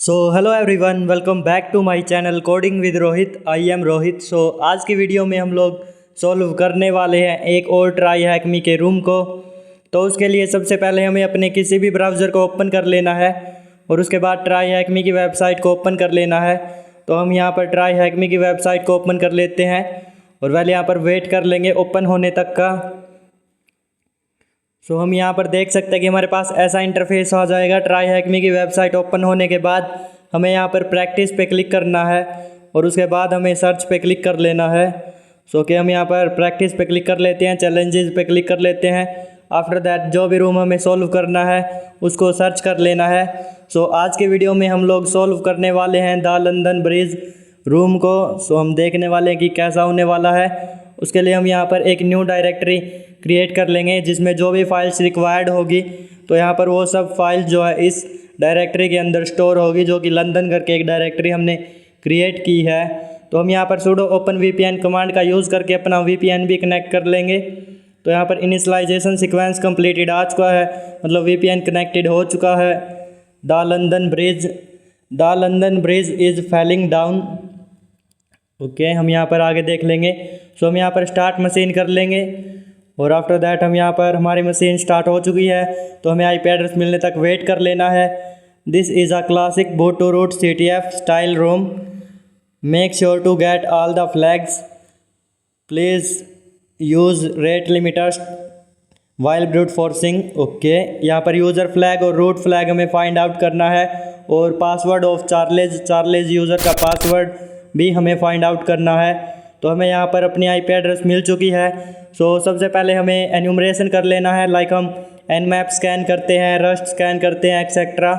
Hello everyone, welcome back to my channel coding with Rohit. I am Rohit. आज की video में हम लोग सॉल्व करने वाले हैं एक और ट्राई हैकमी के रूम को। तो उसके लिए सबसे पहले हमें अपने किसी भी ब्राउज़र को ओपन कर लेना है और उसके बाद ट्राई हैकमी की वेबसाइट को ओपन कर लेना है। तो हम यहाँ पर ट्राई हैकमी की वेबसाइट को ओपन कर लेते हैं और पहले यहाँ पर वेट कर लेंगे ओपन होने तक का। हम यहाँ पर देख सकते हैं कि हमारे पास ऐसा इंटरफेस आ जाएगा। ट्राई हैकमी की वेबसाइट ओपन होने के बाद हमें यहाँ पर प्रैक्टिस पे क्लिक करना है और उसके बाद हमें सर्च पे क्लिक कर लेना है। कि हम यहाँ पर प्रैक्टिस पे क्लिक कर लेते हैं, चैलेंजेस पे क्लिक कर लेते हैं। आफ्टर दैट जो भी रूम हमें सॉल्व करना है उसको सर्च कर लेना है। आज के वीडियो में हम लोग सॉल्व करने वाले हैं द लंदन ब्रिज रूम को। हम देखने वाले हैं कि कैसा होने वाला है। उसके लिए हम यहाँ पर एक न्यू डायरेक्टरी क्रिएट कर लेंगे जिसमें जो भी फाइल्स रिक्वायर्ड होगी तो यहाँ पर वो सब फाइल्स जो है इस डायरेक्टरी के अंदर स्टोर होगी, जो कि लंदन करके एक डायरेक्टरी हमने क्रिएट की है। तो हम यहाँ पर sudo ओपन VPN कमांड का यूज़ करके अपना VPN भी कनेक्ट कर लेंगे। तो यहाँ पर इनिशियलाइजेशन सीक्वेंस कंप्लीटेड आ चुका है, मतलब VPN कनेक्टेड हो चुका है। The London bridge is falling down. Okay, हम यहाँ पर आगे देख लेंगे। हम यहाँ पर स्टार्ट मशीन कर लेंगे और आफ्टर दैट हम यहाँ पर हमारी मशीन स्टार्ट हो चुकी है तो हमें IP एड्रेस मिलने तक वेट कर लेना है। This is a classic boot to root CTF style room. Make sure to get all the flags. Please use rate limiters while brute forcing. Okay, यहाँ पर यूज़र फ्लैग और रूट फ्लैग हमें find out करना है और password of Charles user का password भी हमें फाइंड आउट करना है। तो हमें यहाँ पर अपनी IP एड्रेस मिल चुकी है। सबसे पहले हमें एन्यूमरेशन कर लेना है, लाइक हम nmap स्कैन करते हैं, रस्ट स्कैन करते हैं, एक्सेट्रा।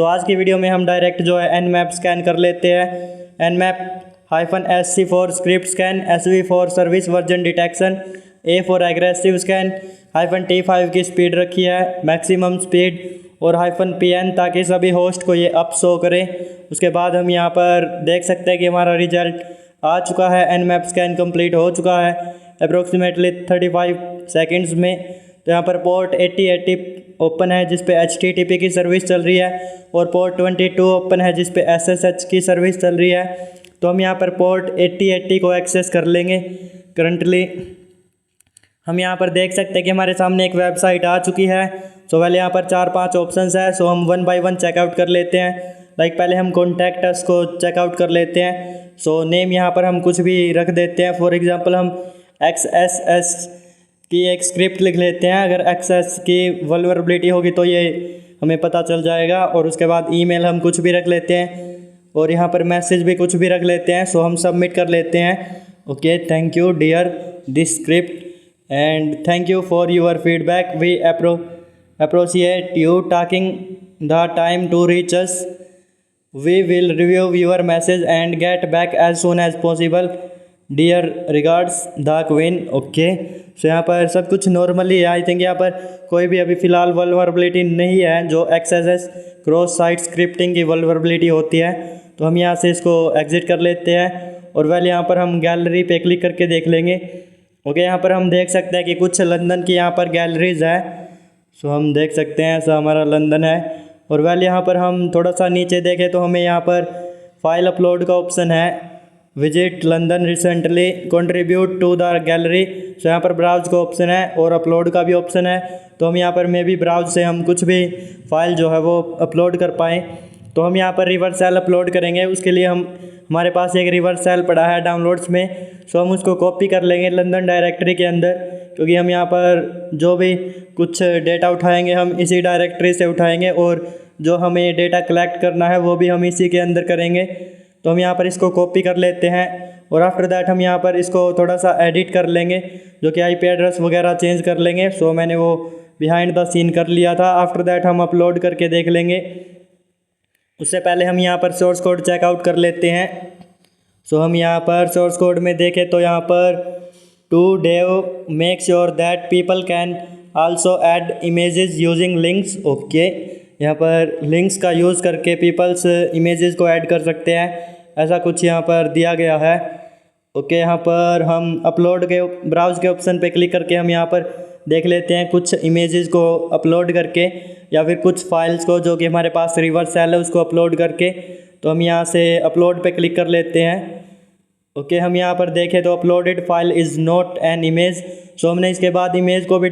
आज की वीडियो में हम डायरेक्ट जो है nmap स्कैन कर लेते हैं। nmap-sc for script scan, SV for service version detection, A for aggressive scan, -T5 की स्पीड रखी है मैक्सिमम स्पीड और -PN ताकि सभी होस्ट को ये अप शो करे। उसके बाद हम यहाँ पर देख सकते हैं कि हमारा रिजल्ट आ चुका है। nmap स्कैन कंप्लीट हो चुका है अप्रोक्सीमेटली 35 सेकंड्स में। तो यहाँ पर पोर्ट 8080 ओपन है जिस पे HTTP की सर्विस चल रही है और पोर्ट 22 ओपन है जिस पे SSH की सर्विस चल रही है। तो हम यहाँ पर पोर्ट 8080 को एक्सेस कर लेंगे। करंटली हम यहाँ पर देख सकते हैं कि हमारे सामने एक वेबसाइट आ चुकी है। पहले यहाँ पर 4-5 ऑप्शंस है। हम 1 बाय 1 चेकआउट कर लेते हैं। पहले हम कॉन्टैक्ट अस को चेकआउट कर लेते हैं। नेम यहाँ पर हम कुछ भी रख देते हैं। फॉर एग्जांपल हम XSS की एक स्क्रिप्ट लिख लेते हैं। अगर XS की वल्नरेबिलिटी होगी तो ये हमें पता चल जाएगा। और उसके बाद ईमेल हम कुछ भी रख लेते हैं और यहाँ पर मैसेज भी कुछ भी रख लेते हैं। हम सबमिट कर लेते हैं। Okay, thank you dear this script and thank you for your feedback. We appreciate you taking the time to reach us. We will review your message and get back as soon as possible. Dear regards the Queen. Okay, यहाँ पर सब कुछ normally है। I think यहाँ पर कोई भी अभी फ़िलहाल वल्नरेबिलिटी नहीं है जो XSS क्रॉस साइट स्क्रिप्टिंग की वल्नरेबिलिटी होती है। तो हम यहाँ से इसको एग्जिट कर लेते हैं और पहले यहाँ पर हम गैलरी पे क्लिक करके देख लेंगे। ओके, यहाँ पर हम देख सकते हैं कि कुछ लंदन की यहाँ पर गैलरीज है। हम देख सकते हैं ऐसा हमारा लंदन है। और वेल यहाँ पर हम थोड़ा सा नीचे देखें तो हमें यहाँ पर फाइल अपलोड का ऑप्शन है। Visit London recently contribute to the gallery. यहाँ पर ब्राउज का ऑप्शन है और अपलोड का भी ऑप्शन है। तो हम यहाँ पर मे भी ब्राउज से हम कुछ भी फाइल जो है वो अपलोड कर पाएँ। तो हम यहाँ पर रिवर सेल अपलोड करेंगे। उसके लिए हमारे पास एक रिवर सेल पड़ा है डाउनलोड्स में। हम उसको कॉपी कर लेंगे लंदन डायरेक्टरी के अंदर, क्योंकि हम यहाँ पर जो भी कुछ डेटा उठाएंगे हम इसी डायरेक्टरी से उठाएंगे और जो हमें डेटा कलेक्ट करना है वो भी हम इसी के अंदर करेंगे। तो हम यहाँ पर इसको कॉपी कर लेते हैं और आफ्टर दैट हम यहाँ पर इसको थोड़ा सा एडिट कर लेंगे, जो कि IP एड्रेस वगैरह चेंज कर लेंगे। मैंने वो बिहाइंड द सीन कर लिया था। आफ्टर दैट हम अपलोड करके देख लेंगे। उससे पहले हम यहाँ पर सोर्स कोड चेकआउट कर लेते हैं। हम यहाँ पर सोर्स कोड में देखें तो यहाँ पर to dev make sure that people can also add images using links. Okay, यहाँ पर लिंक्स का यूज़ करके पीपल्स इमेजेस को ऐड कर सकते हैं, ऐसा कुछ यहाँ पर दिया गया है। ओके, यहाँ पर हम अपलोड के ब्राउज के ऑप्शन पे क्लिक करके हम यहाँ पर देख लेते हैं कुछ इमेजेस को अपलोड करके या फिर कुछ फाइल्स को जो कि हमारे पास रिवर्स सेल है उसको अपलोड करके। तो हम यहाँ से अपलोड पे क्लिक कर लेते हैं। ओके, हम यहाँ पर देखें तो uploaded file is not an image. So हमने इसके बाद इमेज को भी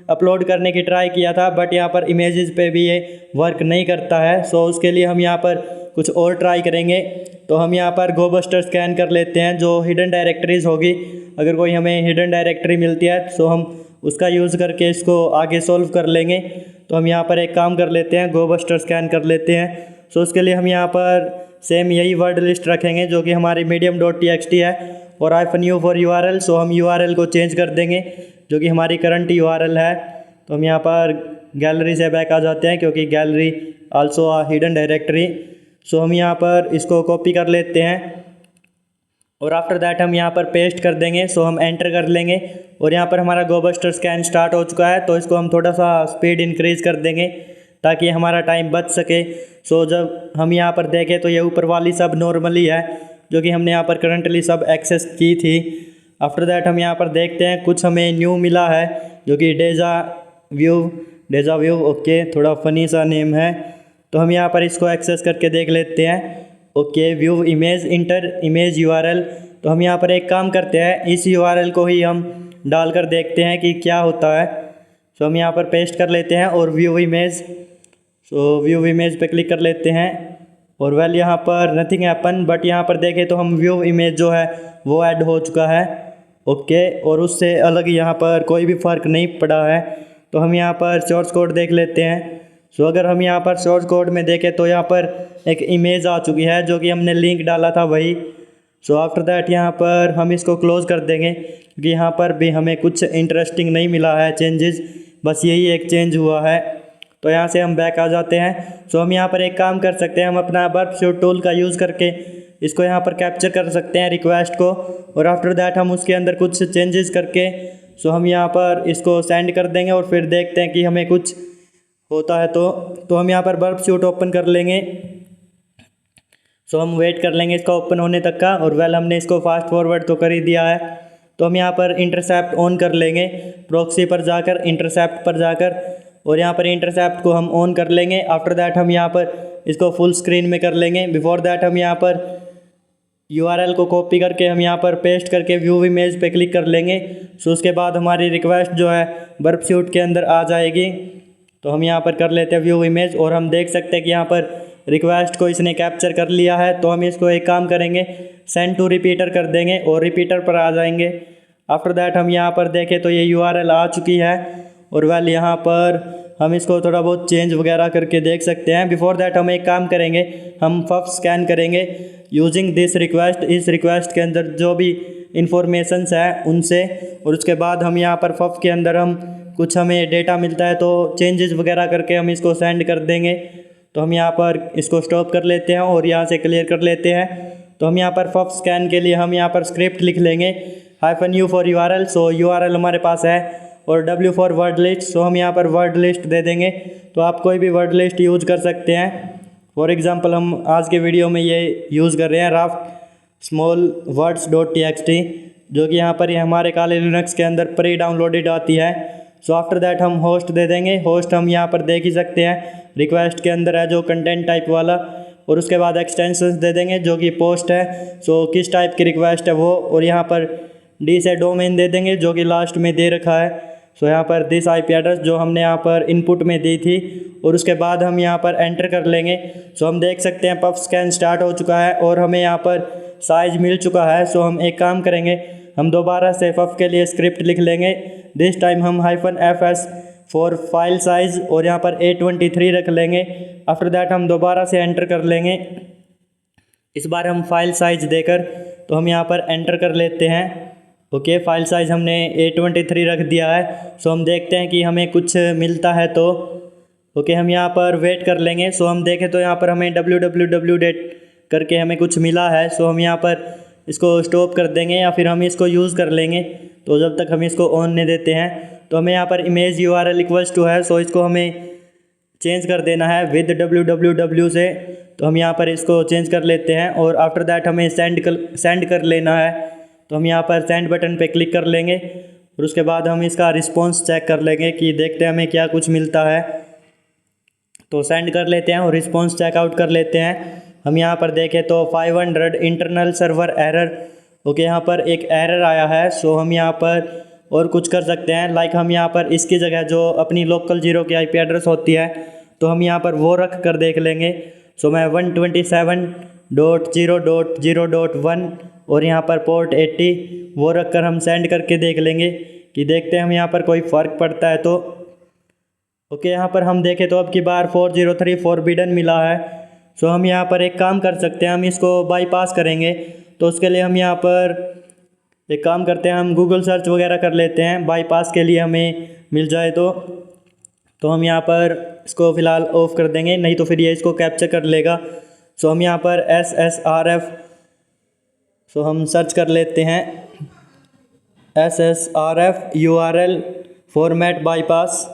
अपलोड करने की ट्राई किया था, बट यहाँ पर इमेजेस पे भी ये वर्क नहीं करता है। सो उसके लिए हम यहाँ पर कुछ और ट्राई करेंगे। तो हम यहाँ पर गोबस्टर स्कैन कर लेते हैं, जो हिडन डायरेक्टरीज होगी। अगर कोई हमें हिडन डायरेक्टरी मिलती है तो हम उसका यूज़ करके इसको आगे सोल्व कर लेंगे। तो हम यहाँ पर एक काम कर लेते हैं, गोबस्टर स्कैन कर लेते हैं। सो उसके लिए हम यहाँ पर सेम यही वर्ड लिस्ट रखेंगे जो कि हमारी medium.txt है, और -u फॉर URL। सो हम URL को चेंज कर देंगे जो कि हमारी करंट URL है। तो हम यहाँ पर गैलरी से बैक आ जाते हैं, क्योंकि गैलरी आल्सो आ हिडन डायरेक्टरी। सो हम यहाँ पर इसको कॉपी कर लेते हैं और आफ्टर दैट हम यहाँ पर पेस्ट कर देंगे। सो हम एंटर कर लेंगे और यहाँ पर हमारा गोबस्टर स्कैन स्टार्ट हो चुका है। तो इसको हम थोड़ा सा स्पीड इंक्रीज़ कर देंगे ताकि हमारा टाइम बच सके। सो जब हम यहाँ पर देखें तो ये ऊपर वाली सब नॉर्मली है जो कि हमने यहाँ पर करंटली सब एक्सेस की थी। आफ्टर दैट हम यहाँ पर देखते हैं कुछ हमें न्यू मिला है जो कि डेजा व्यू। ओके, थोड़ा फ़नी सा नेम है। तो हम यहाँ पर इसको एक्सेस करके देख लेते हैं। Okay, view image, inter image URL। तो हम यहाँ पर एक काम करते हैं, इस URL को ही हम डालकर देखते हैं कि क्या होता है। सो हम यहाँ पर पेस्ट कर लेते हैं और व्यू इमेज। सो व्यू इमेज पे क्लिक कर लेते हैं और वेल यहाँ पर नथिंग हैपन, बट यहाँ पर देखें तो हम व्यू इमेज जो है वो ऐड हो चुका है। ओके, और उससे अलग यहाँ पर कोई भी फ़र्क नहीं पड़ा है। तो हम यहाँ पर सोर्स कोड देख लेते हैं। सो अगर हम यहाँ पर सोर्स कोड में देखें तो यहाँ पर एक इमेज आ चुकी है जो कि हमने लिंक डाला था वही। सो आफ्टर दैट यहाँ पर हम इसको क्लोज़ कर देंगे क्योंकि यहाँ पर भी हमें कुछ इंटरेस्टिंग नहीं मिला है चेंजेस, बस यही एक चेंज हुआ है। तो यहाँ से हम बैक आ जाते हैं। सो हम यहाँ पर एक काम कर सकते हैं, हम अपना बर्बस्यूट टूल का यूज़ करके इसको यहाँ पर कैप्चर कर सकते हैं रिक्वेस्ट को, और आफ्टर दैट हम उसके अंदर कुछ चेंजेस करके सो हम यहाँ पर इसको सेंड कर देंगे और फिर देखते हैं कि हमें कुछ होता है। तो हम यहाँ पर बर्बस्यूट ओपन कर लेंगे। सो हम वेट कर लेंगे इसका ओपन होने तक का, और वेल हमने इसको फास्ट फॉरवर्ड तो कर ही दिया है। तो हम यहाँ पर इंटरसेप्ट ऑन कर लेंगे, प्रॉक्सी पर जाकर इंटरसेप्ट पर जाकर, और यहाँ पर इंटरसेप्ट को हम ऑन कर लेंगे। आफ्टर दैट हम यहाँ पर इसको फुल स्क्रीन में कर लेंगे। बिफोर दैट हम यहाँ पर URL को कॉपी करके हम यहाँ पर पेस्ट करके व्यू इमेज पे क्लिक कर लेंगे। सो उसके बाद हमारी रिक्वेस्ट जो है बर्बस्यूट के अंदर आ जाएगी। तो हम यहाँ पर कर लेते हैं व्यू इमेज, और हम देख सकते हैं कि यहाँ पर रिक्वेस्ट को इसने कैप्चर कर लिया है। तो हम इसको एक काम करेंगे, सेंड टू रिपीटर कर देंगे और रिपीटर पर आ जाएंगे। आफ्टर दैट हम यहाँ पर देखें तो ये URL आ चुकी है, और वेल यहाँ पर हम इसको थोड़ा बहुत चेंज वगैरह करके देख सकते हैं। बिफोर दैट हम एक काम करेंगे, हम फफ स्कैन करेंगे यूजिंग दिस रिक्वेस्ट। इस रिक्वेस्ट के अंदर जो भी इंफॉर्मेशंस है उनसे, और उसके बाद हम यहाँ पर फफ के अंदर हम कुछ हमें डेटा मिलता है तो चेंजेस वगैरह करके हम इसको सेंड कर देंगे। तो हम यहाँ पर इसको स्टॉप कर लेते हैं और यहाँ से क्लियर कर लेते हैं। तो हम यहाँ पर फफ स्कैन के लिए हम यहाँ पर स्क्रिप्ट लिख लेंगे, -u for URL। So URL हमारे पास है, और W फॉर वर्ड लिस्ट। सो हम यहाँ पर वर्ड लिस्ट दे देंगे। तो आप कोई भी वर्ड लिस्ट यूज़ कर सकते हैं। फॉर एग्ज़ाम्पल हम आज के वीडियो में ये यूज़ कर रहे हैं राफ्ट स्मॉल words.txt, जो कि यहाँ पर ये हमारे काले लिनक्स के अंदर प्री डाउनलोडेड आती है। सो आफ्टर दैट हम होस्ट दे देंगे। होस्ट हम यहाँ पर देख ही सकते हैं रिक्वेस्ट के अंदर है जो कंटेंट टाइप वाला, और उसके बाद एक्सटेंशंस दे देंगे जो कि पोस्ट है। सो किस टाइप की रिक्वेस्ट है वो, और यहाँ पर D से डोमेन दे देंगे जो कि लास्ट में दे रखा है। सो यहाँ पर दिस IP एड्रेस जो हमने यहाँ पर इनपुट में दी थी, और उसके बाद हम यहाँ पर एंटर कर लेंगे। सो हम देख सकते हैं पफ स्कैन स्टार्ट हो चुका है और हमें यहाँ पर साइज मिल चुका है। सो हम एक काम करेंगे, हम दोबारा से पफ के लिए स्क्रिप्ट लिख लेंगे। दिस टाइम हम -fs फॉर फाइल साइज़ और यहाँ पर A23 रख लेंगे। आफ्टर दैट हम दोबारा से एंटर कर लेंगे। इस बार हम फाइल साइज़ देकर तो हम यहाँ पर एंटर कर लेते हैं। ओके, फाइल साइज़ हमने A23 रख दिया है। सो हम देखते हैं कि हमें कुछ मिलता है तो ओके, हम यहाँ पर वेट कर लेंगे। सो हम देखें तो यहाँ पर हमें www करके हमें कुछ मिला है। सो हम यहाँ पर इसको स्टॉप कर देंगे या फिर हम इसको यूज़ कर लेंगे। तो जब तक हम इसको ऑन नहीं देते हैं, तो हमें यहाँ पर इमेज URL इक्वल्स टू है। सो इसको हमें चेंज कर देना है विद www से। तो हम यहाँ पर इसको चेंज कर लेते हैं, और आफ्टर दैट हमें सेंड कर लेना है। तो हम यहाँ पर सेंड बटन पे क्लिक कर लेंगे, और उसके बाद हम इसका रिस्पॉन्स चेक कर लेंगे कि देखते हैं हमें क्या कुछ मिलता है। तो सेंड कर लेते हैं और रिस्पॉन्स चेकआउट कर लेते हैं। हम यहाँ पर देखें तो 500 इंटरनल सर्वर एरर। ओके, यहाँ पर एक एरर आया है। सो हम यहाँ पर और कुछ कर सकते हैं, लाइक हम यहाँ पर इसकी जगह जो अपनी लोकल जीरो की आईपी एड्रेस होती है तो हम यहाँ पर वो रख कर देख लेंगे। सो मैं 127.0.0.1 और यहाँ पर पोर्ट 80 वो रख कर हम सेंड करके देख लेंगे कि देखते हैं हम यहाँ पर कोई फ़र्क पड़ता है तो। ओके, यहाँ पर हम देखें तो अब की बार 403 फॉरबिडन मिला है। सो हम यहाँ पर एक काम कर सकते हैं, हम इसको बाईपास करेंगे। तो उसके लिए हम यहाँ पर एक काम करते हैं, हम गूगल सर्च वगैरह कर लेते हैं बाईपास के लिए हमें मिल जाए तो हम यहाँ पर इसको फ़िलहाल ऑफ कर देंगे, नहीं तो फिर ये इसको कैप्चर कर लेगा। सो हम यहाँ पर SSRF सो हम सर्च कर लेते हैं SSRF URL फॉर्मेट बाईपास।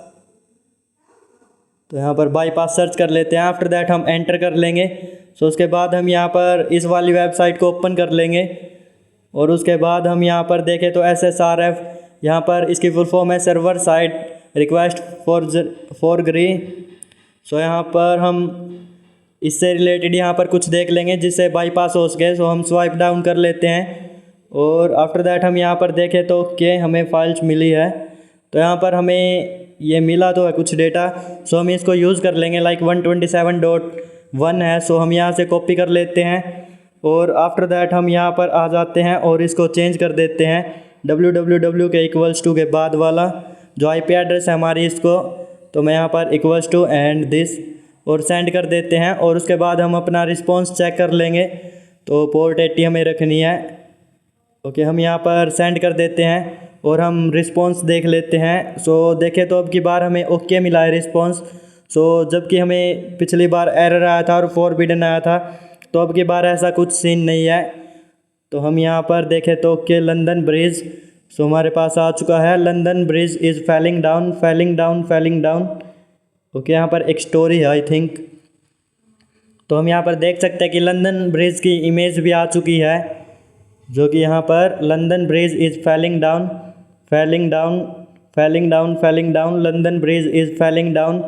तो यहाँ पर बाईपास सर्च कर लेते हैं। आफ्टर दैट हम एंटर कर लेंगे। सो उसके बाद हम यहाँ पर इस वाली वेबसाइट को ओपन कर लेंगे और उसके बाद हम यहाँ पर देखें तो SSRF यहाँ पर इसकी फुल फॉर्म है सर्वर साइड रिक्वेस्ट फॉर ग्री। सो यहाँ पर हम इससे रिलेटेड यहाँ पर कुछ देख लेंगे जिससे बाईपास हो सके। सो हम स्वाइप डाउन कर लेते हैं और आफ्टर दैट हम यहाँ पर देखें तो कि हमें फाइल्स मिली है। तो यहाँ पर हमें ये मिला तो है कुछ डेटा। सो हम इसको यूज़ कर लेंगे, लाइक 127.1 है। सो हम यहाँ से कॉपी कर लेते हैं और आफ्टर दैट हम यहाँ पर आ जाते हैं और इसको चेंज कर देते हैं www के =2 के बाद वाला जो आईपी एड्रेस है हमारी इसको। तो मैं यहाँ पर =, एंड दिस और सेंड कर देते हैं और उसके बाद हम अपना रिस्पॉन्स चेक कर लेंगे। तो पोर्ट 80 हमें रखनी है। ओके, हम यहाँ पर सेंड कर देते हैं और हम रिस्पॉन्स देख लेते हैं। सो देखें तो अब की बार हमें ओके मिला है रिस्पॉन्स। सो जबकि हमें पिछली बार एरर आया था और फॉरबिडन आया था, तो अब की बार ऐसा कुछ सीन नहीं है। तो हम यहाँ पर देखें तो ओके लंदन ब्रिज सो हमारे पास आ चुका है। London bridge is falling down falling down falling down. Okay, यहाँ पर एक स्टोरी है आई थिंक। तो हम यहाँ पर देख सकते हैं कि लंदन ब्रिज की इमेज भी आ चुकी है, जो कि यहाँ पर London bridge is falling down falling down falling down falling down London bridge is falling down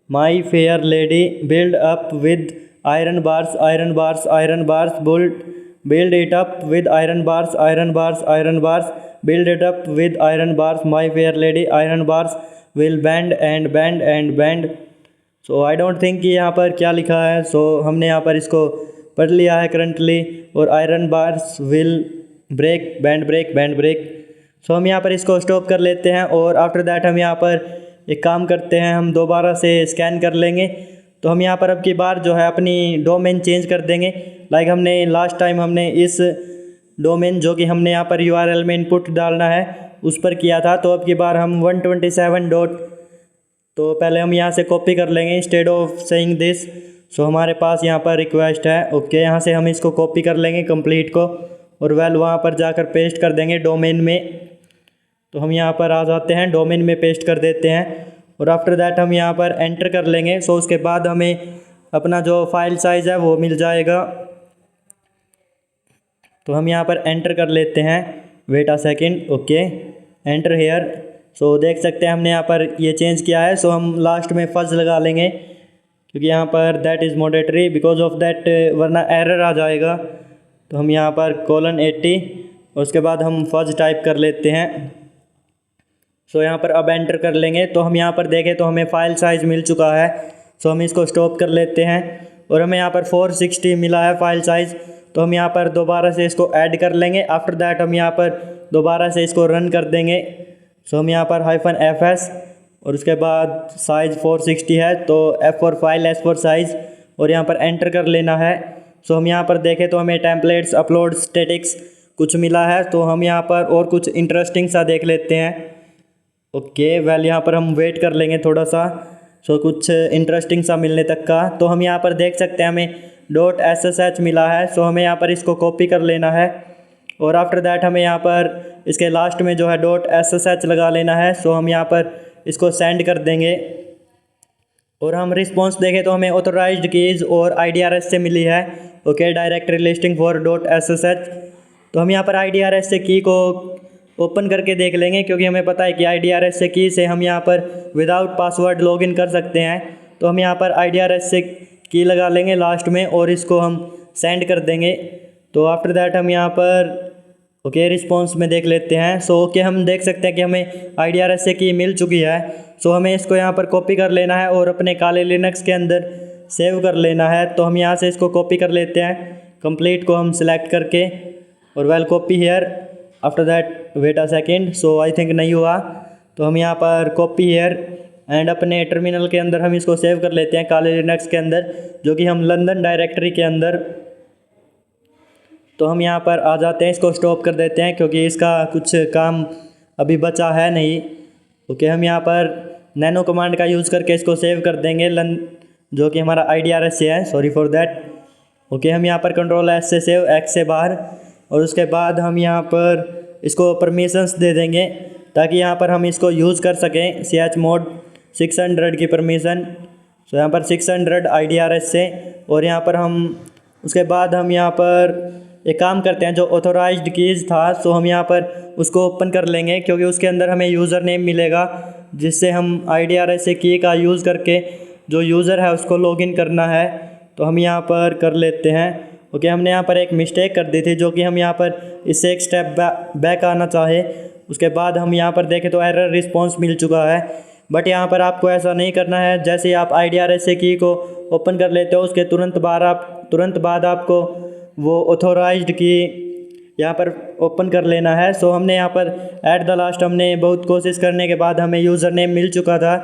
my fair lady build up with iron bars iron bars iron bars build it up with iron bars iron bars iron bars build it up with iron bars my fair lady iron bars will bend and bend and bend। So I don't think कि यहाँ पर क्या लिखा है। सो हमने यहाँ पर इसको पढ़ लिया है करंटली। और iron bars will break band break band break. So हम यहाँ पर इसको स्टॉप कर लेते हैं और आफ्टर दैट हम यहाँ पर एक काम करते हैं, हम दोबारा से स्कैन कर लेंगे। तो हम यहाँ पर अब की बार जो है अपनी डोमेन चेंज कर देंगे, लाइक हमने लास्ट टाइम हमने इस डोमेन जो कि हमने यहाँ पर URL में इनपुट डालना है उस पर किया था। तो अब की बार हम 127 डॉट तो पहले हम यहाँ से कॉपी कर लेंगे इंस्टेड ऑफ सेइंग दिस। सो हमारे पास यहाँ पर रिक्वेस्ट है। ओके, यहाँ से हम इसको कॉपी कर लेंगे कंप्लीट को और वहाँ पर जाकर पेस्ट कर देंगे डोमेन में। तो हम यहाँ पर आ जाते हैं, डोमेन में पेस्ट कर देते हैं और आफ्टर दैट हम यहाँ पर एंटर कर लेंगे। सो उसके बाद हमें अपना जो फाइल साइज़ है वो मिल जाएगा। तो हम यहाँ पर एंटर कर लेते हैं, wait a second. Okay, enter here. So देख सकते हैं हमने यहाँ पर ये चेंज किया है। सो हम लास्ट में फज लगा लेंगे क्योंकि यहाँ पर that is mandatory because of that, वरना एरर आ जाएगा। तो हम यहाँ पर :80 और उसके बाद हम फज टाइप कर लेते हैं। सो यहाँ पर अब एंटर कर लेंगे। तो हम यहाँ पर देखें तो हमें फ़ाइल साइज़ मिल चुका है। सो हम इसको स्टॉप कर लेते हैं और हमें यहाँ पर 460 मिला है फ़ाइल साइज़। तो हम यहाँ पर दोबारा से इसको ऐड कर लेंगे। आफ्टर दैट हम यहाँ पर दोबारा से इसको रन कर देंगे। सो हम यहाँ पर -FS और उसके बाद साइज़ 460 है तो F for file S for size और यहाँ पर एंटर कर लेना है। सो हम यहाँ पर देखें तो हमें टेम्पलेट्स अपलोड स्टैटिक्स कुछ मिला है। तो हम यहाँ पर और कुछ इंटरेस्टिंग सा देख लेते हैं। ओके, वेल यहाँ पर हम वेट कर लेंगे थोड़ा सा, सो कुछ इंटरेस्टिंग सा मिलने तक का। तो हम यहाँ पर देख सकते हैं हमें .ssh मिला है। सो हमें यहाँ पर इसको कॉपी कर लेना है और आफ्टर दैट हमें यहाँ पर इसके लास्ट में जो है .ssh लगा लेना है। सो हम यहाँ पर इसको सेंड कर देंगे और हम रिस्पॉन्स देखें तो हमें ऑथोराइज्ड कीज़ और IDRS से मिली है। Okay, directory listing for .ssh। तो हम यहाँ पर IDRS से की को ओपन करके देख लेंगे, क्योंकि हमें पता है कि IDRS से की से हम यहाँ पर विदाउट पासवर्ड लॉगिन कर सकते हैं। तो हम यहाँ पर IDRS से की लगा लेंगे लास्ट में और इसको हम सेंड कर देंगे। तो आफ्टर दैट हम यहाँ पर ओके रिस्पॉन्स में देख लेते हैं। सो ओके हम देख सकते हैं कि हमें IDRS से की मिल चुकी है। सो हमें इसको यहाँ पर कॉपी कर लेना है और अपने काले लिनक्स के अंदर सेव कर लेना है। तो हम यहाँ से इसको कॉपी कर लेते हैं, कंप्लीट को हम सिलेक्ट करके, और we'll copy here. After that wait a second, so I think नहीं हुआ। तो हम यहाँ पर कॉपी हेयर एंड अपने टर्मिनल के अंदर हम इसको सेव कर लेते हैं काले लिनक्स के अंदर, जो कि हम लंदन डायरेक्टरी के अंदर। तो हम यहाँ पर आ जाते हैं, इसको स्टॉप कर देते हैं क्योंकि इसका कुछ काम अभी बचा है नहीं। ओके हम यहाँ पर नैनो कमांड का यूज़ करके इसको सेव कर देंगे जो कि हमारा IDRS से है, सॉरी फॉर दैट। ओके हम यहाँ पर Ctrl+S से सेव, X से बाहर, और उसके बाद हम यहाँ पर इसको परमिशंस दे देंगे ताकि यहाँ पर हम इसको यूज़ कर सकें। chmod 600 की परमिशन, तो यहाँ पर 600 IDRS से, और यहाँ पर हम उसके बाद हम यहाँ पर एक काम करते हैं, जो ऑथोराइज्ड कीज़ था सो हम यहाँ पर उसको ओपन कर लेंगे, क्योंकि उसके अंदर हमें यूज़र नेम मिलेगा जिससे हम IDRS से की का यूज़ करके जो यूज़र है उसको लॉगिन करना है। तो हम यहाँ पर कर लेते हैं। ओके हमने यहाँ पर एक मिस्टेक कर दी थी, जो कि हम यहाँ पर इससे एक स्टेप बैक आना चाहे। उसके बाद हम यहाँ पर देखें तो एरर रिस्पॉन्स मिल चुका है, बट यहाँ पर आपको ऐसा नहीं करना है। जैसे ही आप IDRS से की को ओपन कर लेते हो उसके तुरंत बाद आपको वो ऑथोराइज्ड की यहाँ पर ओपन कर लेना है। सो हमने यहाँ पर एट द लास्ट हमने बहुत कोशिश करने के बाद हमें यूज़र नेम मिल चुका था,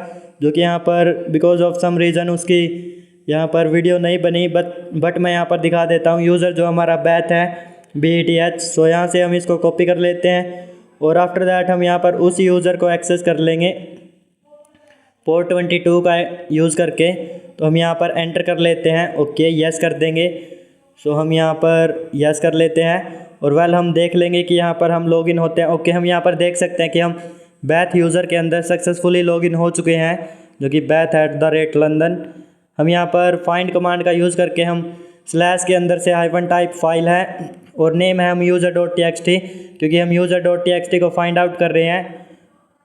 जो कि यहाँ पर बिकॉज ऑफ सम रीज़न उसकी यहाँ पर वीडियो नहीं बनी, बट मैं यहाँ पर दिखा देता हूँ। यूज़र जो हमारा बैथ है BETH, सो यहाँ से हम इसको कॉपी कर लेते हैं और आफ्टर दैट हम यहाँ पर उस यूज़र को एक्सेस कर लेंगे पोर्ट 22 का यूज़ करके। तो हम यहाँ पर एंटर कर लेते हैं, ओके यस कर देंगे। सो हम यहाँ पर यस कर लेते हैं और वेल हम देख लेंगे कि यहाँ पर हम लॉगिन होते हैं। ओके हम यहाँ पर देख सकते हैं कि हम बैथ यूज़र के अंदर सक्सेसफुली लॉगिन हो चुके हैं, जो कि bath@london। हम यहाँ पर फाइंड कमांड का यूज़ करके हम स्लैश के अंदर से -टाइप फाइल है और नेम है हम user.txt, क्योंकि हम user.txt को फाइंड आउट कर रहे हैं।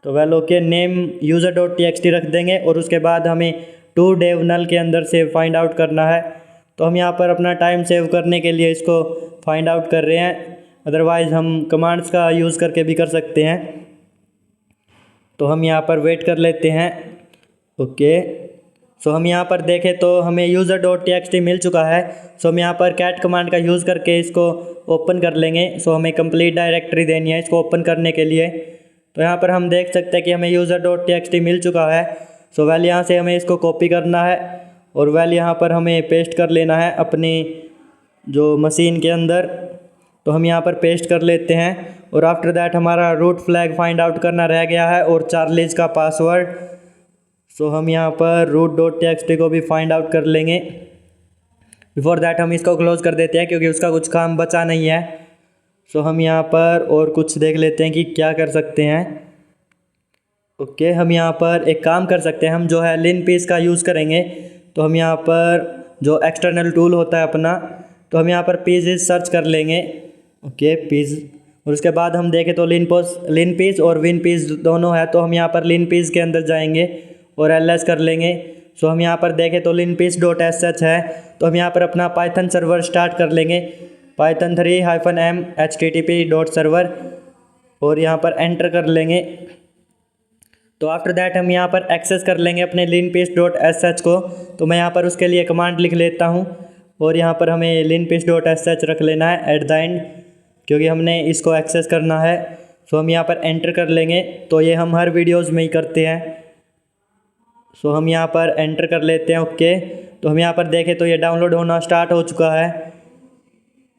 तो वेल ओके नेम user.txt रख देंगे और उसके बाद हमें टू डेव नल के अंदर से फाइंड आउट करना है। तो हम यहाँ पर अपना टाइम सेव करने के लिए इसको फाइंड आउट कर रहे हैं, अदरवाइज़ हम कमांड्स का यूज़ करके भी कर सकते हैं। तो हम यहाँ पर वेट कर लेते हैं। ओके सो हम यहाँ पर देखें तो हमें user.txt मिल चुका है। सो हम यहाँ पर कैट कमांड का यूज़ करके इसको ओपन कर लेंगे। सो हमें कंप्लीट डायरेक्टरी देनी है इसको ओपन करने के लिए। तो यहाँ पर हम देख सकते हैं कि हमें user.txt मिल चुका है। सो वेल यहाँ से हमें इसको कॉपी करना है और वेल यहाँ पर हमें पेस्ट कर लेना है अपनी जो मशीन के अंदर। तो हम यहाँ पर पेस्ट कर लेते हैं और आफ्टर दैट हमारा रूट फ्लैग फाइंड आउट करना रह गया है और चार्लीज का पासवर्ड। सो हम यहाँ पर root.txt को भी फाइंड आउट कर लेंगे। बिफोर दैट हम इसको क्लोज कर देते हैं क्योंकि उसका कुछ काम बचा नहीं है। सो हम यहाँ पर और कुछ देख लेते हैं कि क्या कर सकते हैं। ओके हम यहाँ पर एक काम कर सकते हैं, हम जो है लिनपीस का यूज़ करेंगे। तो हम यहाँ पर जो एक्सटर्नल टूल होता है अपना, तो हम यहाँ पर पीसेस सर्च कर लेंगे। ओके पीस, और उसके बाद हम देखें तो लिनपीस और विनपीस दोनों है। तो हम यहाँ पर लिनपीस के अंदर जाएंगे और ls कर लेंगे। सो हम यहाँ पर देखें तो linpiece.sh है। तो हम यहाँ पर अपना पाइथन सर्वर स्टार्ट कर लेंगे, python 3-m http.server, और यहाँ पर एंटर कर लेंगे। तो आफ्टर दैट हम यहाँ पर एक्सेस कर लेंगे अपने linpiece.sh को। तो मैं यहाँ पर उसके लिए कमांड लिख लेता हूँ और यहाँ पर हमें linpiece.sh रख लेना है एट द एंड, क्योंकि हमने इसको एक्सेस करना है। सो हम यहाँ पर एंटर कर लेंगे। तो ये हम हर वीडियोज़ में ही करते हैं। सो हम यहाँ पर एंटर कर लेते हैं। ओके तो हम यहाँ पर देखें तो ये डाउनलोड होना स्टार्ट हो चुका है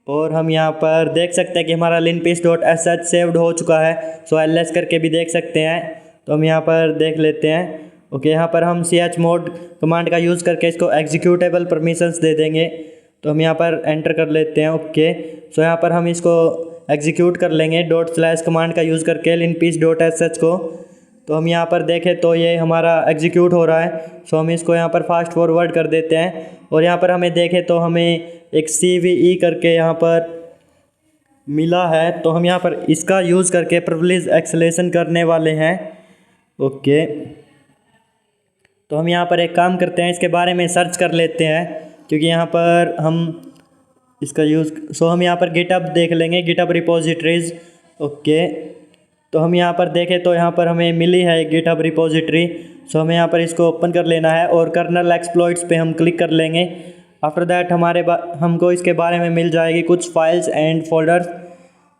और हम यहाँ पर देख सकते हैं कि हमारा linpiece.sh सेव्ड हो चुका है। सो ls करके भी देख सकते हैं। तो हम यहाँ पर देख लेते हैं। ओके यहाँ पर हम chmod कमांड का यूज़ करके इसको एग्जीक्यूटेबल परमिशंस दे देंगे। तो हम यहाँ पर एंटर कर लेते हैं। ओके सो यहाँ पर हम इसको एग्जीक्यूट कर लेंगे // कमांड का यूज़ करके linpiece.sh को। तो हम यहाँ पर देखें तो ये हमारा एग्जीक्यूट हो रहा है। सो हम इसको यहाँ पर फास्ट फॉरवर्ड कर देते हैं और यहाँ पर हमें देखें तो हमें एक CVE करके यहाँ पर मिला है, तो हम यहाँ पर इसका यूज़ करके प्रिविलेज एक्सेलेशन करने वाले हैं। ओके, तो हम यहाँ पर एक काम करते हैं, इसके बारे में सर्च कर लेते हैं, क्योंकि यहाँ पर हम इसका यूज़ हम यहाँ पर गिटहब देख लेंगे, गिटहब रिपोजिटरीज। ओके, तो हम यहाँ पर देखें तो यहाँ पर हमें मिली है एक गिटहब रिपोजिटरी। हमें यहाँ पर इसको ओपन कर लेना है और कर्नल एक्सप्लॉइट्स पे हम क्लिक कर लेंगे। आफ्टर दैट हमको इसके बारे में मिल जाएगी कुछ फाइल्स एंड फोल्डर्स।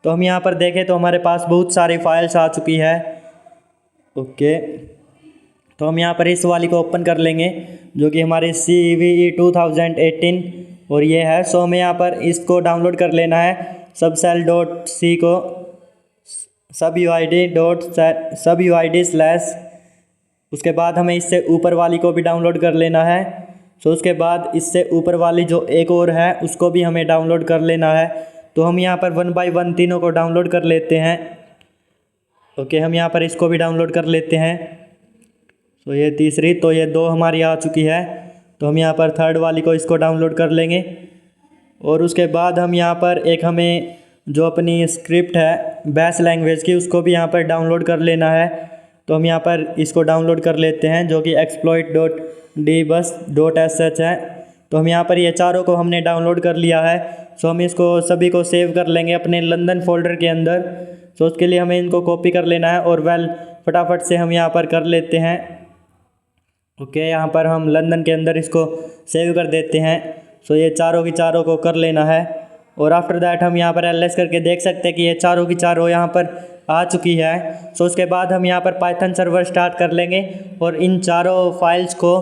तो हम यहाँ पर देखें तो हमारे पास बहुत सारी फाइल्स आ चुकी है। ओके, तो हम यहाँ पर इस वाली को ओपन कर लेंगे, जो कि हमारी CVE 2018 और ये है। हमें यहाँ पर इसको डाउनलोड कर लेना है, subcell.c को subuid/, उसके बाद हमें इससे ऊपर वाली को भी डाउनलोड कर लेना है। उसके बाद इससे ऊपर वाली जो एक और है उसको भी हमें डाउनलोड कर लेना है। तो हम यहाँ पर 1 बाय 1 तीनों को डाउनलोड कर लेते हैं। ओके, हम यहाँ पर इसको भी डाउनलोड कर लेते हैं। ये तीसरी, तो ये 2 हमारी आ चुकी है। तो हम यहाँ पर थर्ड वाली को इसको डाउनलोड कर लेंगे और उसके बाद हम यहाँ पर एक हमें जो अपनी स्क्रिप्ट है बैश लैंग्वेज की, उसको भी यहाँ पर डाउनलोड कर लेना है। तो हम यहाँ पर इसको डाउनलोड कर लेते हैं, जो कि exploit.dbus.sh है। तो हम यहाँ पर ये चारों को हमने डाउनलोड कर लिया है। हम इसको सभी को सेव कर लेंगे अपने लंदन फोल्डर के अंदर। उसके लिए हमें इनको कॉपी कर लेना है और फटाफट से हम यहाँ पर कर लेते हैं। ओके, यहाँ पर हम लंदन के अंदर इसको सेव कर देते हैं। ये चारों की चारों को कर लेना है और आफ्टर दैट हम यहाँ पर ls करके देख सकते हैं कि ये चारों की चारों यहाँ पर आ चुकी है। उसके बाद हम यहाँ पर पाइथन सर्वर स्टार्ट कर लेंगे और इन चारों फाइल्स को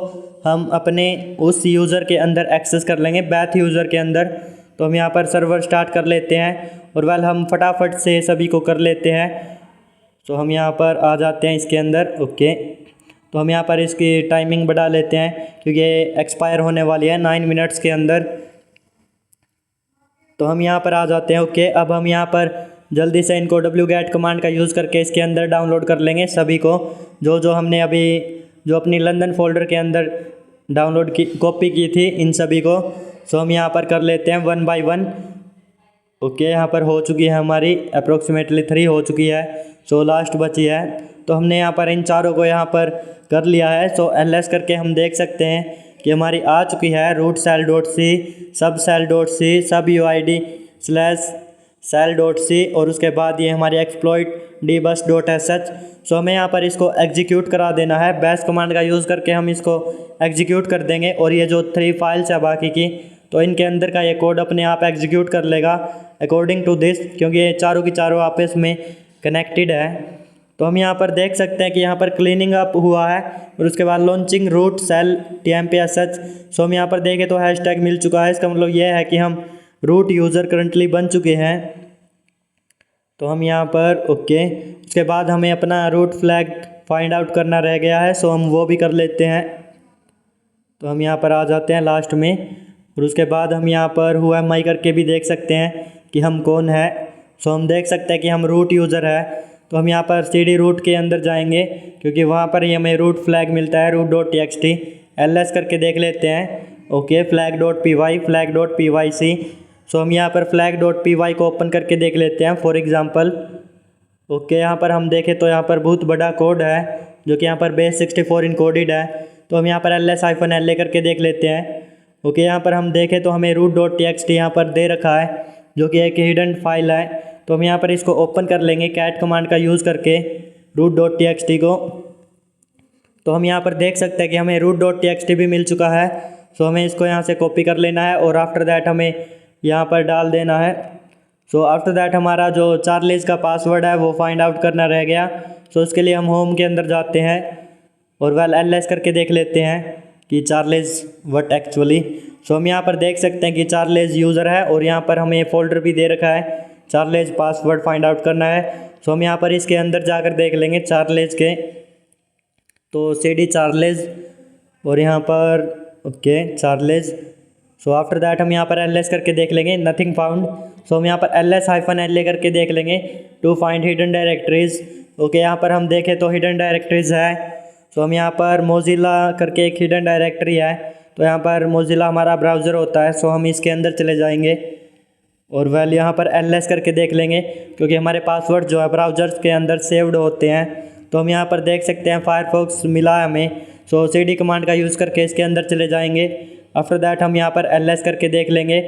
हम अपने उस यूज़र के अंदर एक्सेस कर लेंगे, बैथ यूज़र के अंदर। तो हम यहाँ पर सर्वर स्टार्ट कर लेते हैं और हम फटाफट से सभी को कर लेते हैं। हम यहाँ पर आ जाते हैं इसके अंदर। ओके, तो हम यहाँ पर इसकी टाइमिंग बढ़ा लेते हैं, क्योंकि ये एक्सपायर होने वाली है 9 मिनट्स के अंदर। तो हम यहाँ पर आ जाते हैं। ओके, अब हम यहाँ पर जल्दी से इनको wget कमांड का यूज़ करके इसके अंदर डाउनलोड कर लेंगे सभी को, जो हमने अभी जो अपनी लंदन फोल्डर के अंदर डाउनलोड की कॉपी की थी, इन सभी को। हम यहाँ पर कर लेते हैं 1 बाय 1। ओके, यहाँ पर हो चुकी है हमारी अप्रोक्सीमेटली 3 हो चुकी है। लास्ट बची है। तो हमने यहाँ पर इन चारों को यहाँ पर कर लिया है। ls करके हम देख सकते हैं कि हमारी आ चुकी है rootcell.c, subcell.c, subuid/cell.c और उसके बाद ये हमारी exploit.dbus.sh। हमें यहाँ पर इसको एग्जीक्यूट करा देना है। बैश कमांड का यूज़ करके हम इसको एग्जीक्यूट कर देंगे और ये जो 3 फाइल्स है बाकी की, तो इनके अंदर का ये कोड अपने आप एग्जीक्यूट कर लेगा अकॉर्डिंग टू दिस, क्योंकि ये चारों की चारों आपस में कनेक्टेड है। तो हम यहाँ पर देख सकते हैं कि यहाँ पर क्लीनिंग अप हुआ है और उसके बाद लॉन्चिंग रूट सेल tmpsh। हम यहाँ पर देखें तो हैशटैग मिल चुका है। इसका मतलब यह है कि हम रूट यूज़र करंटली बन चुके हैं। तो हम यहाँ पर ओके, उसके बाद हमें अपना रूट फ्लैग फाइंड आउट करना रह गया है, हम वो भी कर लेते हैं। तो हम यहाँ पर आ जाते हैं लास्ट में और उसके बाद हम यहाँ पर हुआ माई करके भी देख सकते हैं कि हम कौन है। हम देख सकते हैं कि हम रूट यूज़र है। तो हम यहाँ पर cd रूट के अंदर जाएंगे, क्योंकि वहाँ पर ही हमें रूट फ्लैग मिलता है root.txt। ls करके देख लेते हैं। ओके, flag.py हम यहाँ पर flag.py को ओपन करके देख लेते हैं फॉर एग्ज़ाम्पल। ओके, यहाँ पर हम देखें तो यहाँ पर बहुत बड़ा कोड है, जो कि यहाँ पर base64 इनकोडेड है। तो हम यहाँ पर ls-la करके देख लेते हैं। ओके, यहाँ पर हम देखें तो हमें root.txt यहाँ पर दे रखा है, जो कि एक हिडन फाइल है। तो हम यहाँ पर इसको ओपन कर लेंगे कैट कमांड का यूज़ करके root.txt को। तो हम यहाँ पर देख सकते हैं कि हमें root.txt भी मिल चुका है। हमें इसको यहाँ से कॉपी कर लेना है और आफ्टर दैट हमें यहाँ पर डाल देना है। आफ्टर दैट हमारा जो चार्लीज का पासवर्ड है वो फाइंड आउट करना रह गया। उसके लिए हम होम के अंदर जाते हैं और ls करके देख लेते हैं कि चार्लीज व्हाट एक्चुअली। हम यहाँ पर देख सकते हैं कि चार्लीज यूज़र है और यहाँ पर हमें फोल्डर भी दे रखा है, चार्लीज पासवर्ड फाइंड आउट करना है। हम यहाँ पर इसके अंदर जाकर देख लेंगे चार्लीज के। तो cd चार्लीज और यहाँ पर ओके चार्लीज। आफ्टर दैट हम यहाँ पर ls करके देख लेंगे, नथिंग फाउंड। हम यहाँ पर ls-la करके देख लेंगे to find hidden directories. Okay, यहाँ पर हम देखें तो हिडन डायरेक्टरीज है। हम यहाँ पर मोजिला करके एक हिडन डायरेक्टरी है। तो यहाँ पर मोजिला हमारा ब्राउज़र होता है। हम इसके अंदर चले जाएंगे और वेल यहाँ पर ls करके देख लेंगे क्योंकि हमारे पासवर्ड जो है ब्राउज़र्स के अंदर सेव्ड होते हैं। तो हम यहाँ पर देख सकते हैं फायरफॉक्स मिला है हमें। सो cd कमांड का यूज़ करके इसके अंदर चले जाएंगे। आफ्टर दैट हम यहाँ पर ls करके देख लेंगे।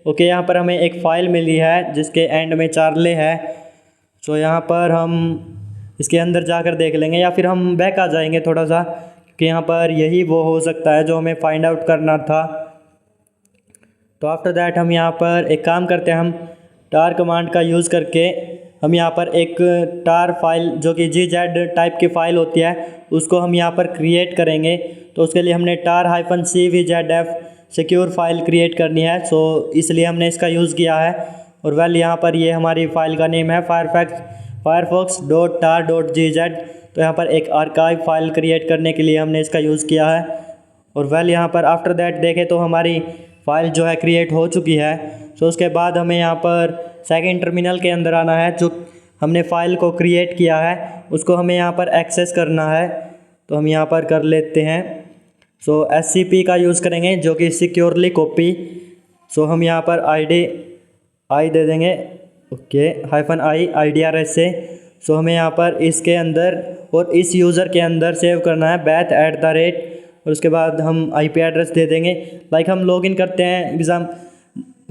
ओके, यहाँ पर हमें एक फ़ाइल मिली है जिसके एंड में चार्ले है। सो यहाँ पर हम इसके अंदर जाकर देख लेंगे या फिर हम बैक आ जाएंगे थोड़ा सा, क्योंकि यहाँ पर यही वो हो सकता है जो हमें फाइंड आउट करना था। तो आफ्टर दैट हम यहाँ पर एक काम करते हैं, हम tar कमांड का यूज़ करके हम यहाँ पर एक tar फाइल जो कि gz टाइप की फ़ाइल होती है उसको हम यहाँ पर क्रिएट करेंगे। तो उसके लिए हमने tar-cvzf सिक्योर फाइल क्रिएट करनी है। सो इसलिए हमने इसका यूज़ किया है। और वेल यहाँ पर ये हमारी फ़ाइल का नेम है firefox.tar.gz। तो यहाँ पर एक आर्काइव फाइल क्रिएट करने के लिए हमने इसका यूज़ किया है। और वेल यहाँ पर आफ्टर दैट देखें तो हमारी फ़ाइल जो है क्रिएट हो चुकी है। सो उसके बाद हमें यहाँ पर सेकंड टर्मिनल के अंदर आना है। जो हमने फ़ाइल को क्रिएट किया है उसको हमें यहाँ पर एक्सेस करना है। तो हम यहाँ पर कर लेते हैं। सो SCP का यूज़ करेंगे जो कि सिक्योरली कॉपी। सो हम यहाँ पर आई दे देंगे, ओके, -i IDRS से। सो हमें यहाँ पर इसके अंदर और इस यूज़र के अंदर सेव करना है @, और उसके बाद हम IP एड्रेस दे देंगे। लाइक हम लॉगिन करते हैं एग्ज़ाम,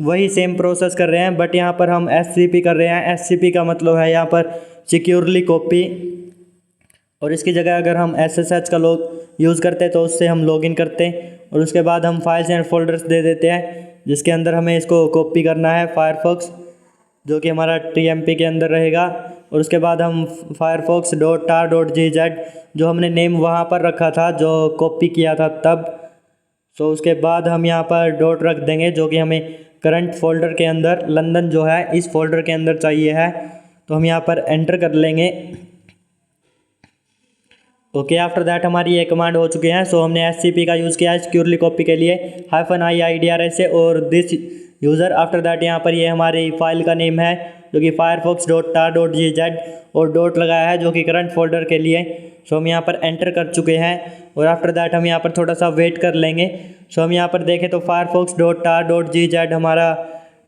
वही सेम प्रोसेस कर रहे हैं बट यहाँ पर हम SCP कर रहे हैं। SCP का मतलब है यहाँ पर सिक्योरली कॉपी, और इसकी जगह अगर हम SSH का यूज़ करते तो उससे हम लॉगिन करते हैं। और उसके बाद हम फाइल्स एंड फोल्डर्स दे देते हैं जिसके अंदर हमें इसको कॉपी करना है फायरफॉक्स, जो कि हमारा TMP के अंदर रहेगा। और उसके बाद हम firefox.tar.gz जो हमने नेम वहाँ पर रखा था जो कॉपी किया था तब। सो उसके बाद हम यहाँ पर डॉट रख देंगे जो कि हमें करंट फोल्डर के अंदर लंदन जो है इस फोल्डर के अंदर चाहिए है। तो हम यहाँ पर एंटर कर लेंगे। ओके, आफ्टर दैट हमारी ये कमांड हो चुकी है। सो हमने SCP का यूज़ किया है सिक्योरली कॉपी के लिए -i IDRS से और दिस यूज़र। आफ्टर दैट यहाँ पर ये हमारी फाइल का नेम है जो कि firefox.tar.gz और डॉट लगाया है जो कि करंट फोल्डर के लिए। सो हम यहाँ पर एंटर कर चुके हैं और आफ्टर दैट हम यहाँ पर थोड़ा सा वेट कर लेंगे। सो हम यहाँ पर देखें तो firefox.tar.gz हमारा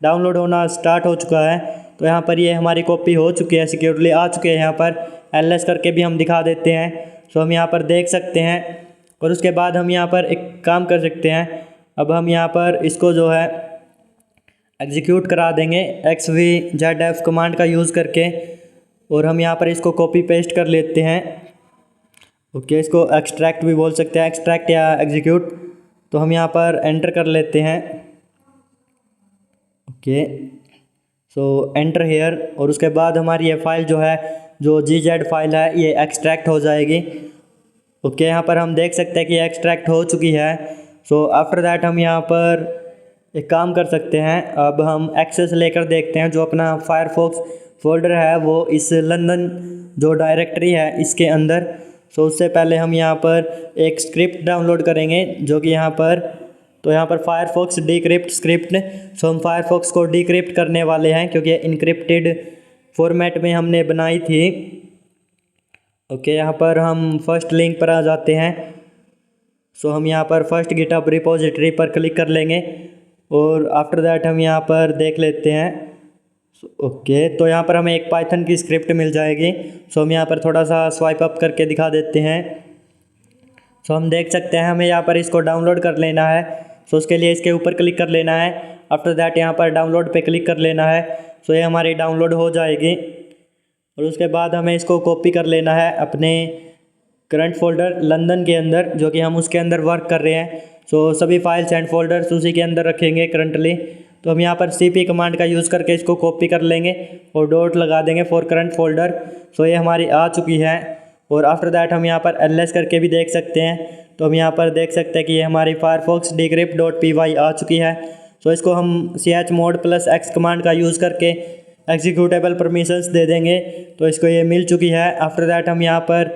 डाउनलोड होना स्टार्ट हो चुका है। तो यहाँ पर ये हमारी कॉपी हो चुकी है, सिक्योरली आ चुके हैं। यहाँ पर ls करके भी हम दिखा देते हैं। सो हम यहाँ पर देख सकते हैं। और उसके बाद हम यहाँ पर एक काम कर सकते हैं, अब हम यहाँ पर इसको जो है एग्जीक्यूट करा देंगे xvzf कमांड का यूज़ करके। और हम यहाँ पर इसको कॉपी पेस्ट कर लेते हैं। ओके, इसको एक्सट्रैक्ट भी बोल सकते हैं, एक्सट्रैक्ट या एग्जीक्यूट। तो हम यहाँ पर एंटर कर लेते हैं। Okay, so enter here. और उसके बाद हमारी ये फाइल जो है जो gz फाइल है ये एक्सट्रैक्ट हो जाएगी। ओके, यहाँ पर हम देख सकते हैं कि एक्सट्रैक्ट हो चुकी है। सो आफ्टर दैट हम यहाँ पर एक काम कर सकते हैं, अब हम एक्सेस लेकर देखते हैं जो अपना फायरफॉक्स फोल्डर है वो इस लंदन जो डायरेक्टरी है इसके अंदर। सो उससे पहले हम यहाँ पर एक स्क्रिप्ट डाउनलोड करेंगे जो कि यहाँ पर, तो यहाँ पर फायरफॉक्स डिक्रिप्ट स्क्रिप्ट। सो हम फायरफॉक्स को डिक्रिप्ट करने वाले हैं क्योंकि इनक्रिप्टेड फॉर्मेट में हमने बनाई थी। ओके, यहाँ पर हम फर्स्ट लिंक पर आ जाते हैं। सो हम यहाँ पर फर्स्ट गिटहब रिपोजिटरी पर क्लिक कर लेंगे और आफ्टर दैट हम यहाँ पर देख लेते हैं। ओके, तो यहाँ पर हमें एक पाइथन की स्क्रिप्ट मिल जाएगी। सो हम यहाँ पर थोड़ा सा स्वाइप अप करके दिखा देते हैं। सो हम देख सकते हैं हमें यहाँ पर इसको डाउनलोड कर लेना है। सो उसके लिए इसके ऊपर क्लिक कर लेना है। आफ्टर दैट यहाँ पर डाउनलोड पे क्लिक कर लेना है। सो ये हमारी डाउनलोड हो जाएगी और उसके बाद हमें इसको कॉपी कर लेना है अपने करंट फोल्डर लंदन के अंदर जो कि हम उसके अंदर वर्क कर रहे हैं। सो सभी फाइल्स एंड फोल्डर्स उसी के अंदर रखेंगे करंटली। तो हम यहाँ पर cp कमांड का यूज़ करके इसको कॉपी कर लेंगे और डॉट लगा देंगे फॉर करंट फोल्डर। सो ये हमारी आ चुकी है और आफ्टर दैट हम यहाँ पर ls करके भी देख सकते हैं। तो हम यहाँ पर देख सकते हैं कि ये हमारी firefox decrypt.py आ चुकी है। सो इसको हम chmod+x कमांड का यूज़ करके एग्जीक्यूटेबल परमिशंस दे देंगे तो इसको ये मिल चुकी है। आफ्टर दैट हम यहाँ पर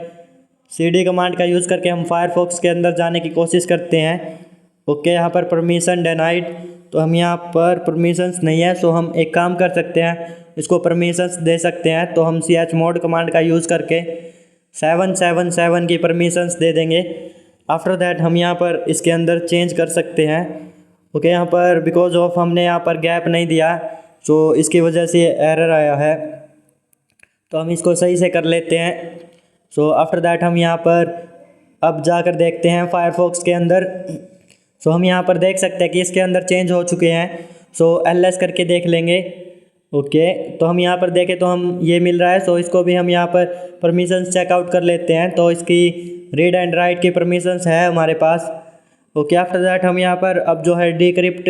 cd कमांड का यूज़ करके हम फायरफॉक्स के अंदर जाने की कोशिश करते हैं। ओके, यहाँ पर परमिशन डिनाइड, तो हम यहाँ पर परमिशंस नहीं है। सो हम एक काम कर सकते हैं, इसको परमिशंस दे सकते हैं। तो हम chmod कमांड का यूज़ करके 777 की परमिशंस दे देंगे। आफ्टर दैट हम यहाँ पर इसके अंदर चेंज कर सकते हैं। ओके, यहाँ पर बिकॉज ऑफ हमने यहाँ पर गैप नहीं दिया, सो इसकी वजह से एरर आया है, तो हम इसको सही से कर लेते हैं। सो आफ्टर दैट हम यहाँ पर अब जाकर देखते हैं फायरफॉक्स के अंदर। सो हम यहाँ पर देख सकते हैं कि इसके अंदर चेंज हो चुके हैं। सो LS करके देख लेंगे। ओके, तो हम यहाँ पर देखें तो हम ये मिल रहा है। सो इसको भी हम यहाँ पर परमिशंस चेकआउट कर लेते हैं। तो इसकी रीड एंड राइट की परमिशंस है हमारे पास। ओके, आफ्टर दैट हम यहाँ पर अब जो है डिक्रिप्ट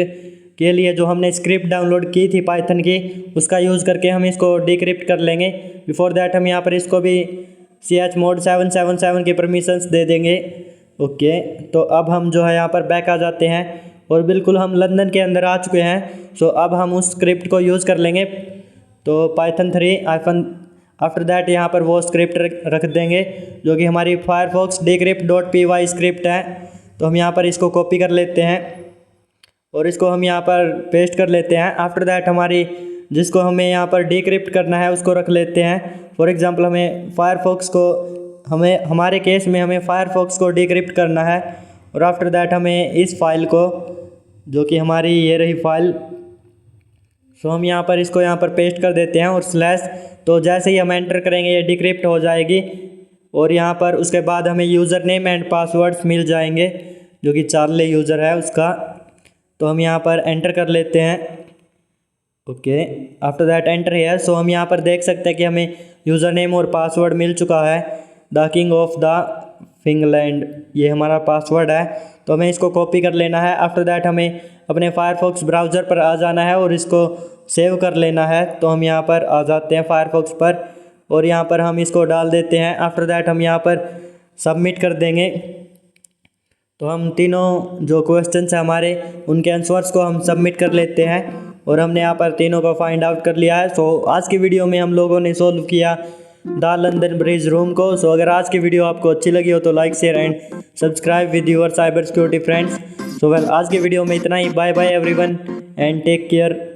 के लिए जो हमने स्क्रिप्ट डाउनलोड की थी पाइथन की, उसका यूज़ करके हम इसको डिक्रिप्ट कर लेंगे। बिफोर दैट हम यहाँ पर इसको भी chmod 777 की परमिशंस दे देंगे। ओके, तो अब हम जो है यहाँ पर बैक आ जाते हैं और बिल्कुल हम लंदन के अंदर आ चुके हैं। सो अब हम उस स्क्रिप्ट को यूज़ कर लेंगे। तो Python 3 आफ्टर दैट यहाँ पर वो स्क्रिप्ट रख देंगे जो कि हमारी फायरफॉक्स decrypt.py स्क्रिप्ट है। तो हम यहाँ पर इसको कॉपी कर लेते हैं और इसको हम यहाँ पर पेस्ट कर लेते हैं। आफ्टर दैट हमारी जिसको हमें यहाँ पर डिक्रिप्ट करना है उसको रख लेते हैं। फॉर एग्जांपल हमारे केस में हमें फायरफॉक्स को डिक्रिप्ट करना है। और आफ्टर दैट हमें इस फाइल को, जो कि हमारी ये रही फाइल, सो हम यहाँ पर इसको यहाँ पर पेस्ट कर देते हैं और स्लैश, तो जैसे ही हम एंटर करेंगे ये डिक्रिप्ट हो जाएगी। और यहाँ पर उसके बाद हमें यूज़र नेम एंड पासवर्ड्स मिल जाएंगे जो कि चार्ली यूज़र है उसका। तो हम यहाँ पर एंटर कर लेते हैं। ओके, आफ्टर दैट एंटर है। सो हम यहाँ पर देख सकते हैं कि हमें यूज़र नेम और पासवर्ड मिल चुका है। The king of the Finland, ये हमारा पासवर्ड है। तो हमें इसको कॉपी कर लेना है। आफ्टर दैट हमें अपने फायरफॉक्स ब्राउज़र पर आ जाना है और इसको सेव कर लेना है। तो हम यहाँ पर आ जाते हैं फायरफॉक्स पर और यहाँ पर हम इसको डाल देते हैं। आफ्टर दैट हम यहाँ पर सबमिट कर देंगे। तो हम तीनों जो क्वेश्चंस हैं हमारे, उनके आंसर्स को हम सबमिट कर लेते हैं और हमने यहाँ पर तीनों को फाइंड आउट कर लिया है। सो आज की वीडियो में हम लोगों ने सोल्व किया द लंदन ब्रिज रूम को। सो अगर आज की वीडियो आपको अच्छी लगी हो तो like share and subscribe with your cyber security friends. So well, आज की वीडियो में इतना ही। Bye bye everyone and take care.